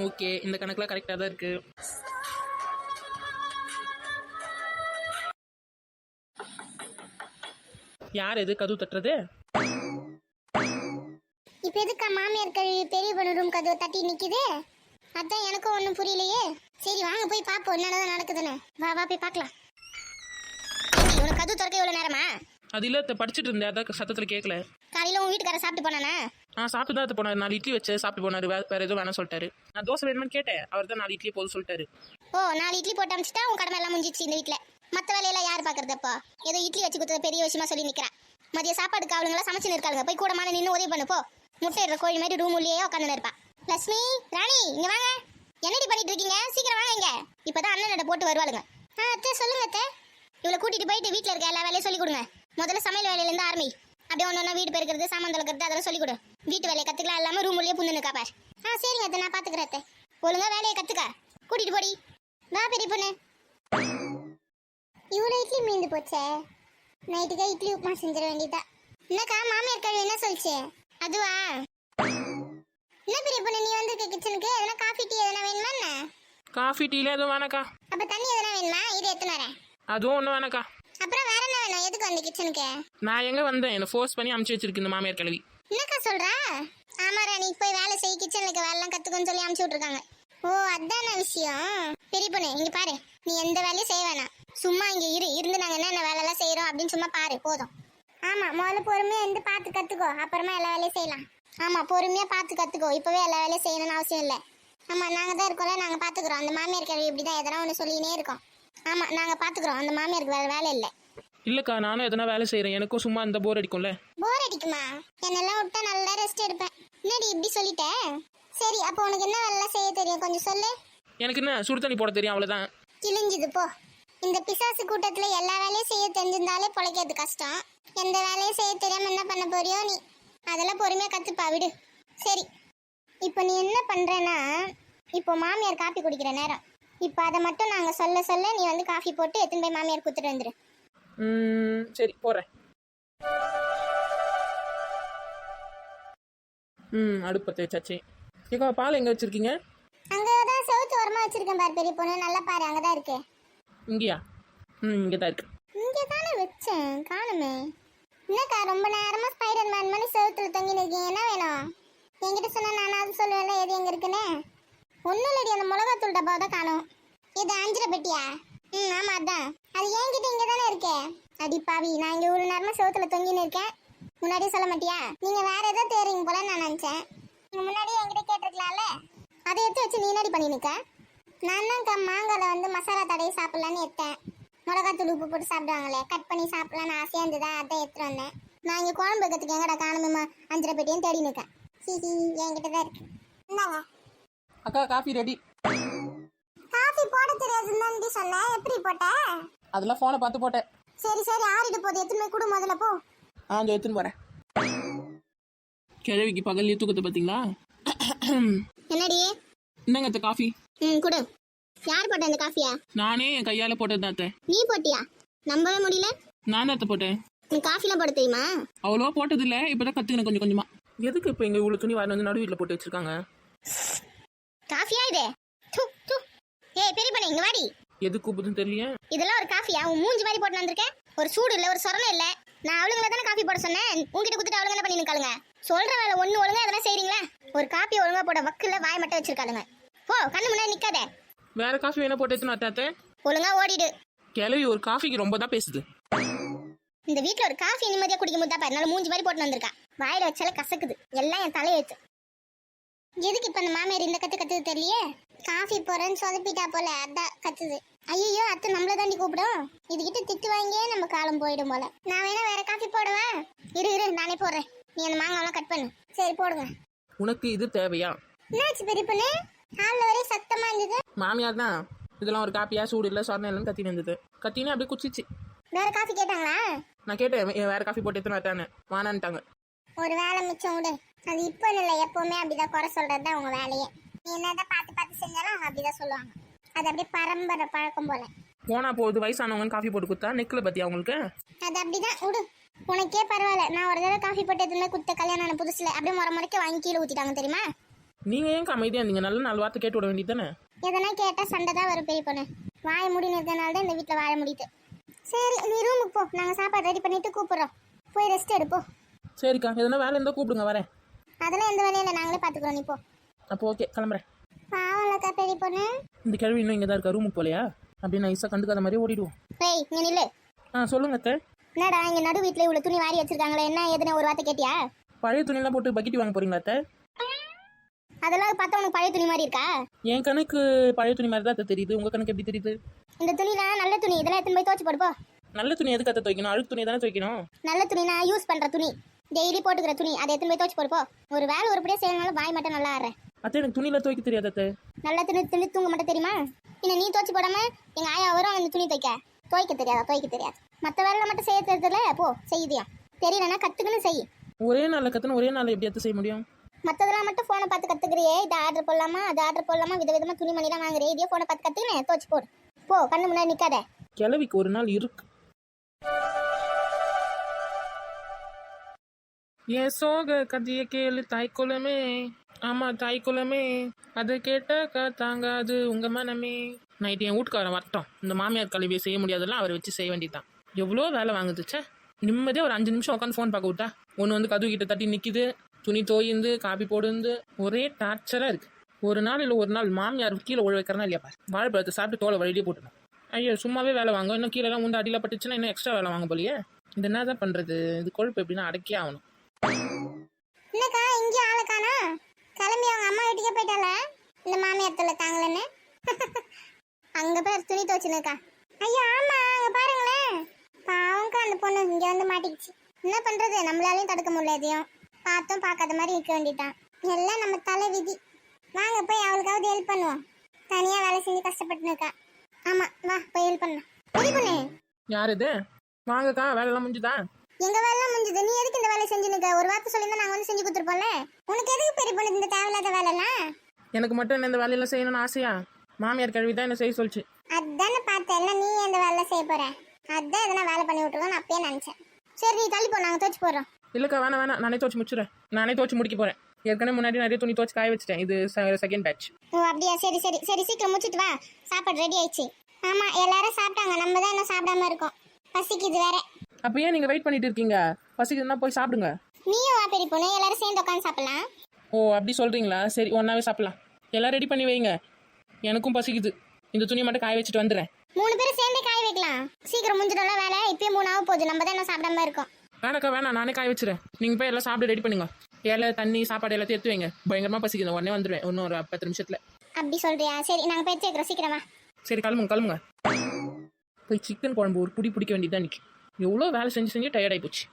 Okay, இந்த கணக்குல கரெக்டாக தான் இருக்கு. யார் எது கதவு தட்டுறது? இப்ப எதுக்கா மாமியார் கழுவி பெரிய பொண்ணு ரூம் கதவு தட்டி நிக்குது? அதான் எனக்கும் ஒண்ணும் புரியலையே. சரி வாங்க போய் பாப்போம் என்னதான் நடக்குதுன்னு. வா வா போய் பார்க்கலாம். உனக்கு கதவு திறக்க இவ்வளவு நேரமா? அது இல்லை, படிச்சுட்டு இருந்தேன், அதான் சத்தத்தில் கேட்கல. காலையில உன் வீட்டுக்கார சாப்பிட்டு போனானா? சாப்பிட்டு தான் போனார். 4 இட்லி வச்சு சாப்பிட்டு போனார். வேற எதுவும் வேணாம் சொல்லிட்டாரு. நான் தோசை வேணும்னு கேட்டேன், அவர் தான் 4 இட்லி போதும் சொல்லிட்டாரு. ஓ 4 இட்லி போட்டு அமிச்சிட்டா உன் கடமை எல்லாம் முடிஞ்சிச்சு இந்த வீட்டுல. மத்த வேலையெல்லாம் யார் பாக்குறதப்போ? ஏதோ இட்லி வச்சு கொடுத்தது பெரிய விஷயமா சொல்லி நிக்கிறா. மதிய சாப்பாடுக்கு அவளுங்களாம் சமைச்சு இருக்காளுங்க. போய் கூட மாட நின்று உதவி பண்ணு போ. முட்டை இடுற கோழி மாதிரி ரூம் உள்ளேயே உட்காந்து இருப்பா. லட்சுமி, ராணி, இங்க வாங்க. என்னடி பண்ணிட்டு இருக்கீங்க? சீக்கிரம் வாங்க இங்க. இப்பதான் அண்ணன் போட்டு வருவாளுங்க. அத்தை சொல்லுங்க அத்தை. இவளை கூட்டிட்டு போயிட்டு வீட்டுல இருக்க எல்லா வேலையும் சொல்லி கொடுங்க. முதல்ல சமையல் வேலையில இருந்து ஆரம்பி. அப்படியே ஒன்னொன்னா வீடு பெருக்கிறது, சாமான் தொலைக்கிறது அதெல்லாம் சொல்லி கொடு. வீட்டு வேலையை கத்துக்கலாம் இல்லாம ரூம் உள்ளே புந்து நிக்கா பார். சரிங்க அத்தை, நான் பாத்துக்கிறேன் அத்தை. ஒழுங்கா வேலையை கத்துக்க. கூட்டிட்டு போடி. வா பெரிய பொண்ணு. இவ்வளவு இட்லி மீந்து போச்சே. நைட்டுக்கா இட்லி உப்புமா செஞ்சிட வேண்டியதா. என்னக்கா மாமியார் கழுவி என்ன சொல்லிச்சு? அதுவா? என்ன பெரிய பொண்ணு நீ வந்திருக்க கிச்சனுக்கு? எதனா காஃபி டீ எதனா வேணுமா என்ன? காஃபி டீல எதுவும் வேணாக்கா. அப்ப தண்ணி எதனா வேணுமா? இது எத்தனை வரேன். அதுவும் ஒன்றும் வேணாக்கா. அப்புறம் வேற என்ன வேணும்? எதுக்கு வந்து கிச்சனுக்கு? நான் எங்க வந்தேன், என்னை ஃபோர்ஸ் பண்ணி அமுச்சு வச்சிருக்கு இந்த மாமியார் கிழவி. என்னக்கா சொல்றா? ஆமா ராணி, போய் வேலை செய், கிச்சன்ல இருக்க வேலைலாம் கத்துக்கன்னு சொல்லி அமுச்சு விட்டுருக்காங்க. ஓ அதான விஷயம். பெரிய பொண்ணு இங்க பாரு, நீ எந்த வேலையும் செய்ய வேணாம். சும்மா இங்க இருந்து நாங்க என்ன வேலைலாம் செய்யறோம் அப்படின்னு சும்மா பாரு போதும். ஆமா, முதல்ல பொறுமையா இருந்து பார்த்து கத்துக்கோ, அப்புறமா எல்லா வேலையும் செய்யலாம். ஆமா, பொறுமையா பார்த்து கத்துக்கோ, இப்பவே எல்லா வேலையும் செய்யணும்னு அவசியம் இல்லை. ஆமா, நாங்க தான் இருக்கோம்ல, நாங்க பாத்துக்கிறோம். அந்த மாமியார் கேள்வி இப்படிதான் எதனா ஒண்ணு சொல்லினே இருக்கோம். ஆமா, நாங்க பாத்துக்கிறோம். அந்த மாமியாருக்கு வேற வேலை இல்லை. இல்லக்கா, நானும் எதனா வேலை செய்யறேன், எனக்கும் சும்மா இந்த போர் அடிக்கும்ல. போர் அடிக்குமா? என்னெல்லாம் விட்டா நல்லா ரெஸ்ட் எடுப்பேன். என்னடி இப்படி சொல்லிட்ட? சரி, அப்போ உனக்கு என்ன வேலை செய்ய தெரியும் கொஞ்சம் சொல்லு. எனக்கு என்ன சுடு தண்ணி போட தெரியும், அவ்வளவுதான். கிழிஞ்சுது போ. இந்த பிசாசு கூட்டத்துல எல்லா வேலையும் செய்ய தெரிஞ்சிருந்தாலே பொழைக்கிறது கஷ்டம். எந்த வேலையும் செய்ய தெரியாம என்ன பண்ண போறியோ நீ. அதெல்லாம் பொறுமையா கத்துப்பா, விடு. சரி, இப்போ நீ என்ன பண்றேன்னா, இப்போ மாமியார் காப்பி குடிக்கிற நேரம். இப்போ அதை மட்டும் நாங்க சொல்ல சொல்ல நீ வந்து காஃபி போட்டு எத்தனை போய் மாமியார் குத்துட்டு வந்துரு. சரி போறேன். அடுப்பு தேய்ச்சாச்சு. ஏக்கா, பால் எங்க வச்சிருக்கீங்க? அங்கதான் செவுத்து ஓரமா வச்சிருக்கேன் பாரு பெரிய பொண்ணு, நல்லா பாரு, அங்கதான் இருக்கு. இங்கயா? இங்கதான் இருக்கு. இங்கதானே வச்சேன், காணுமே. என்னக்கா ரொம்ப நேரமா ஸ்பைடர் மேன் மாதிரி செவுத்துல தொங்கி நிற்கீங்க, என்ன வேணும்? என்கிட்ட சொன்னா நானாவது சொல்லுவேன்ல எது எங்க இருக்குன்னு. ஒன்னும் இல்லடி, அந்த மிளகாத்தூள் டப்பாவை தான் காணும். இது அஞ்சரை பெட்டியா? ஆமா அதான். அது என்கிட்ட இங்க தானே இருக்கே. அடி பாவி, நான் இங்க ஒரு நேரமா செவுத்துல தொங்கின்னு இருக்கேன். முன்னாடியே சொல்ல மாட்டியா? நீங்க வேற ஏதோ தேறீங்க போல நான் நினைச்சேன். நீங்க முன்னாடியே என்கிட்ட கேட்டிருக்கலாம்ல. அதை எடுத்து வச்சு நீ என்னடி பண்ணி நிக்க? நான் தான் மாங்கால வந்து மசாலா தடவி சாப்பிடலான்னு எடுத்தேன். மிளகாத்தூள் உப்பு போட்டு சாப்பிடுவாங்களே, கட் பண்ணி சாப்பிடலான்னு ஆசையா இருந்ததா, அதை எடுத்துட்டு வந்தேன். நான் இங்க குழம்பு வைக்கிறதுக்கு எங்கடா காணுமா அஞ்சரை பெட்டியும் தேடி நிற்கேன். ஹிஹி, என்கிட்ட தான் இருக்கு. என்னங்க அக்கா, காஃபி ரெடி. காஃபி போட தெரியாதுன்னு சொன்னேன், எப்படி போட்ட? அதெல்லாம் போனை பார்த்து போட்டேன். சரி சரி, ஆறிட்டு போகுது, எத்தனை கூட முதல்ல போ. எடுத்துன்னு வரேன். கிழவிக்கு பகல்லையே தூக்கத்தை பார்த்தீங்களா? என்னடி? என்னங்க காஃபி? கொடு. யார் போட்ட இந்த காஃபியா? நானே என் கையால போட்டது. நீ போட்டியா? நம்பவே முடியல. நான் தான் போட்டேன். நீ காஃபிலாம் போட தெரியுமா? அவ்வளோ போட்டது இல்ல, இப்பதான் கத்துக்கணும் கொஞ்சம் கொஞ்சமா. எதுக்கு இப்ப எங்க இவ்வளவு துணி வந்து நடு வீட்டுல போட்டு வச்சிருக்காங்க? காஃபியா இது? ஏய் பெரிய பண்ண, இங்க வாடி. எது கூப்பிடுன்னு தெரியல. இதெல்லாம் ஒரு காஃபியா? உன் மூஞ்சி மாதிரி போட்டு வந்திருக்கேன். ஒரு சூடு இல்ல, ஒரு சொரணம் இல்ல. நான் அவளுங்கள தானே காஃபி போட சொன்னேன். உங்ககிட்ட குடுத்துட்டு அவளுங்க என்ன பண்ணி நிக்காளுங்க? சொல்ற வேலை ஒண்ணு ஒழுங்கா எதனா செய்றீங்களா? ஒரு காப்பி ஒழுங்கா போட வக்குல வாய் மட்டும் வச்சிருக்காளுங்க. போ, கண்ணு முன்னாடி நிக்காத. வேற காஃபி வேணா போட்டு எடுத்துன்னு அத்தாத்தே. ஒழுங்கா ஓடிடு. கிழவி ஒரு காஃபிக்கு ரொம்ப தான் பேசுது. இந்த வீட்ல ஒரு காஃபி நிம்மதியா குடிக்க முடியா பாரு, நல்ல மூஞ்சி மாதிரி போட்டு வந்திருக்கா. வாயில வச்சால கசக்குது, எல்லாம் என் தலையெழுத்து. எதுக்கு இப்ப அந்த மாமியார் இந்த கத்து கத்துது தெரியலையே? காஃபி போறேன்னு சொதப்பிட்டா போல, அதான் கத்துது. ஐயோ, அத்தை நம்மள தாண்டி கூப்பிடும். இதுகிட்ட திட்டு வாங்கியே நம்ம காலம் போயிடும் போல. நான் வேணா வேற காஃபி போடுவா? இரு நானே போடுறேன். நீ அந்த மாங்காவெல்லாம் கட் பண்ணு. சரி போடுங்க. உனக்கு இது தேவையா? என்னாச்சு பெரிய பொண்ணு? ஹால்ல ஒரே சத்தமா இருந்தது. மாமியார் தான் இதெல்லாம் ஒரு காப்பியா, சூடு இல்ல சொரணம் இல்லைன்னு கத்தின்னு இருந்தது. கத்தினே அப்படியே குச்சிச்சு. வேற காஃபி கேட்டாங்களா? நான் கேட்டேன், வேற காஃபி போட்டு எடுத்துன்னு வரட்டானு. வானான்ட்டாங்க. ஒரு வேலை மிச்சம் விடு. அது இப்போ இல்லை, எப்பவுமே அப்படிதான் குறை சொல்றது தான் உங்க வேலையே. நீ என்னதான் பார்த்து செஞ்சாலும் அப்படிதான் சொல்லுவாங்க. அது அப்படியே பரம்பரை பழக்கம் போல. போனா போகுது, வயசானவங்க காஃபி போட்டு கொடுத்தா நெக்கில் பத்தியா உங்களுக்கு? அது அப்படிதான் விடு. உனக்கே பரவாயில்ல. நான் ஒரு தடவை காஃபி போட்டு எதுவுமே குத்த கல்யாணம் புதுசுல அப்படியே முறைக்க வாங்கி கீழே ஊத்திட்டாங்க தெரியுமா? நீங்கள் ஏன் அமைதியாக இருந்தீங்க? நல்ல 4 வார்த்தை கேட்டு விட வேண்டியது தானே? எதனா கேட்டால் சண்டை தான் வரும் பெரிய பொண்ணு. வாய முடின்னு இருக்கனால தான் இந்த வீட்டில் வாழ முடியுது. சரி நீ ரூமுக்கு போ, நாங்கள் சாப்பாடு ரெடி பண்ணிட்டு கூப்பிட்றோம். போய் ரெஸ்ட் எடுப்போம். சரிக்கா, எதனா வேலை இருந்தால் கூப்பிடுங்க, வரேன். அதெல்லாம் எந்த வேலையும் இல்லை, நாங்களே பார்த்துக்குறோம். நீ போ. அப்போ ஓகே, கிளம்புறேன். பாவம்லக்கா பெரிய பொண்ணு. இந்த கேள்வி இன்னும் இங்கே தான் இருக்கா, ரூமுக்கு போகலையா? அப்படியே நைஸாக கண்டுக்காத மாதிரியே ஓடிடுவோம். ஏய் இங்கே நில்லு. சொல்லுங்க அத்தை. என்னடா இங்கே நடு வீட்டில் இவ்வளோ துணி வாரி வச்சிருக்காங்களே, என்ன எதுனா ஒரு வார்த்தை கேட்டியா? பழைய துணியெல்லாம் போட்டு பக்கெட் வாங்க போறீங்களா அத்தை? அதெல்லாம் பார்த்தா உனக்கு பழைய துணி மாதிரி இருக்கா? என் கணக்கு பழைய துணி மாதிரி தான் அத்தை தெரியுது. உங்கள் கணக்கு எப்படி தெரியுது? இந்த துணிலாம் நல்ல துணி, இதெல்லாம் எடுத்துன்னு போய் துவைச்சு போடுப்போ. நல்ல துணி எதுக்கு அத்தை துவைக்கணும்? அழுக்கு துணி தானே துவைக்கணும். நல்ல துணினா யூஸ் பண்ணுற துணி, டெய்லி போட்டுக்கிற துணி, அதை எடுத்துன்னு போய் துவைச்சு போடுப்போ. ஒரு வேலை உருப்படியாக செய்யறதுனால வாய் மட்டும் நல்லா ஆடுறேன். அத்தை எனக்கு துணியில் துவைக்க தெரியாது அத்தை. நல்லா துணி தூங்க மட்டும் தெரியுமா? இன்னும் நீ துவைச்சு போடாம எங்கள் ஆயா வரும் அந்த துணி துவைக்க தெரியாது. மற்ற வேலை மட்டும் செய்ய தெரிஞ்சதுல போ செய்யுதியா? தெரியலன்னா கற்றுக்குன்னு செய். ஒரே நாளில் கற்றுன்னு ஒரே நாளில் எப்படி அத்தை செய்ய முடியும்? மற்றதெல்லாம் மட்டும் ஃபோனை பார்த்து கற்றுக்கிறியே, இதை ஆர்டர் போடலாமா அது ஆர்டர் போடலாமா, விதவிதமாக துணிமணிலாம் வாங்குறே, இதே ஃபோனை பார்த்து கற்றுக்கினேன் துவைச்சு போடு. போ, கண்ணு முன்னாடி நிற்காத. கிழவிக்கு ஒரு நாள் இருக்கு. என் சோக கதையை கேளு தாய்க்குலமே, ஆமா தாய்க்குலமே, அதை கேட்டாக்கா தாங்காது உங்க மனமே. நைட்டு என் வீட்டுக்காரன் வரட்டும், இந்த மாமியார் கல்வியை செய்ய முடியாதெல்லாம் அவரை வச்சு செய்ய வேண்டியதுதான். எவ்வளோ வேலை வாங்குதுச்சே. நிம்மதியாக ஒரு 5 நிமிஷம் உட்காந்து ஃபோன் பார்க்க விட்டா ஒன்று வந்து கதவு கிட்ட தட்டி நிற்கிது, துணி தோயிந்து காப்பி போடுந்து, ஒரே டார்ச்சராக இருக்குது. ஒரு நாள் இல்லை ஒரு நாள் மாமியார் கீழே உழ வைக்கிறனா இல்லையா பாரு, வாழைப்பழத்தை சாப்பிட்டு தோலை வழியே போட்டுடும். ஐயோ சும்மாவே வேலை வாங்க, இன்னும் கீழெல்லாம் வந்து அடியில் பட்டுச்சுன்னா இன்னும் எக்ஸ்ட்ரா வேலை வாங்க போலியே. இது என்ன தான் பண்ணுறது? இது கொழுப்பு எப்படின்னா அடக்கியே ஆகணும். என்னக்கா இங்கே ஆளுக்கானா? கிளம்பி அவங்க அம்மா வீட்டுக்கே போயிட்டால இந்த மாமியார் தொல்லை தாங்களேன்னு. அங்கே பேர் துணி துவச்சுனுக்கா. ஐயோ ஆமா அங்கே பாருங்களேன், பாவம்க்கா அந்த பொண்ணு இங்கே வந்து மாட்டிக்கிச்சு. என்ன பண்ணுறது, நம்மளாலையும் தடுக்க முடியல. எதையும் பார்த்தும் பார்க்காத மாதிரி இருக்க வேண்டியதான். எல்லாம் நம்ம தலை விதி. வாங்க போய் அவளுக்காவது ஹெல்ப் பண்ணுவோம். தனியாக வேலை செஞ்சு கஷ்டப்பட்டுனுக்கா. ஆமாம் வா போய் ஹெல்ப் பண்ணலாம். பெரிய பொண்ணு யார் இது? வாங்கக்கா, வேலைலாம் முடிஞ்சுதா? எங்க வேலை முடிஞ்சது, நீ எதுக்கு இந்த வேலை செஞ்சுனுக்க? ஒரு வார்த்தை சொல்லியிருந்தா நாங்கள் வந்து செஞ்சு கொடுத்துருப்போம்ல. உனக்கு எதுக்கு பெரிய பொண்ணு இந்த தேவையில்லாத வேலைலாம்? எனக்கு மட்டும் என்ன இந்த வேலையெல்லாம் செய்யணும்னு ஆசையா? மாமியார் கல்வி தான் என்ன செய்ய சொல்லிச்சு. அதானே பார்த்தேன், எல்லாம் நீ எந்த வேலை செய்ய போற? அதான் எதனா வேலை பண்ணி விட்டுருக்கோன்னு அப்பயே நினைச்சேன். சரி நீ தள்ளி போ, நாங்கள் துவச்சு போடுறோம். இல்லைக்கா வேணாம், நானே துவச்சு முடிச்சுறேன். நானே துவச்சு முடிக்க போகிறேன். ஏற்கனவே முன்னாடி நிறைய துணி துவச்சு காய வச்சுட்டேன். இது செகண்ட் பேட்ச். ஓ அப்படியா, சரி சரி சரி சீக்கிரம் முடிச்சிட்டு வா, சாப்பாடு ரெடி ஆயிடுச்சு. ஆமா எல்லாரும் சாப்பிட்டாங்க, நம்ம தான் இன்னும் சாப்பிடாம இருக்கோம். பசிக்குது வேற. அப்போ ஏன் நீங்கள் வெயிட் பண்ணிட்டு இருக்கீங்க? பசிக்குதுன்னா போய் சாப்பிடுங்க. நீயும் வா பெரிய பொண்ணு, எல்லாரும் சேர்ந்து உட்காந்து சாப்பிடலாம். ஓ அப்படி சொல்கிறீங்களா? சரி ஒன்றாவே சாப்பிடலாம். எல்லாம் ரெடி பண்ணி வைங்க, எனக்கும் பசிக்குது. இந்த துணியை மட்டும் காய வச்சுட்டு வந்துடுறேன். 3 பேரும் சேர்ந்தே காய வைக்கலாம். சீக்கிரம் முடிஞ்சிடலாம் வேலை. இப்பயே 3 ஆக போகுது, நம்ம தான் இன்னும் சாப்பிடாம இருக்கோம். வேணாக்கா வேணாம், நானே காய வச்சுறேன். நீங்கள் போய் எல்லாம் சாப்பிட்டு ரெடி பண்ணுங்க. இலை தண்ணி சாப்பாடு எல்லாத்தையும் எடுத்து வைங்க. பயங்கரமாக பசிக்குது, உடனே வந்துடுவேன் இன்னும் ஒரு 10 நிமிஷத்தில். அப்படி சொல்றியா? சரி நாங்கள் போய் சேர்க்குறோம், சீக்கிரமா. சரி கிளம்புங்க. போய் சிக்கன் குழம்பு ஒரு பிடிக்க வேண்டியதான். இன்னைக்கு எவ்வளோ வேலை செஞ்சு டயர்டாகி போச்சு.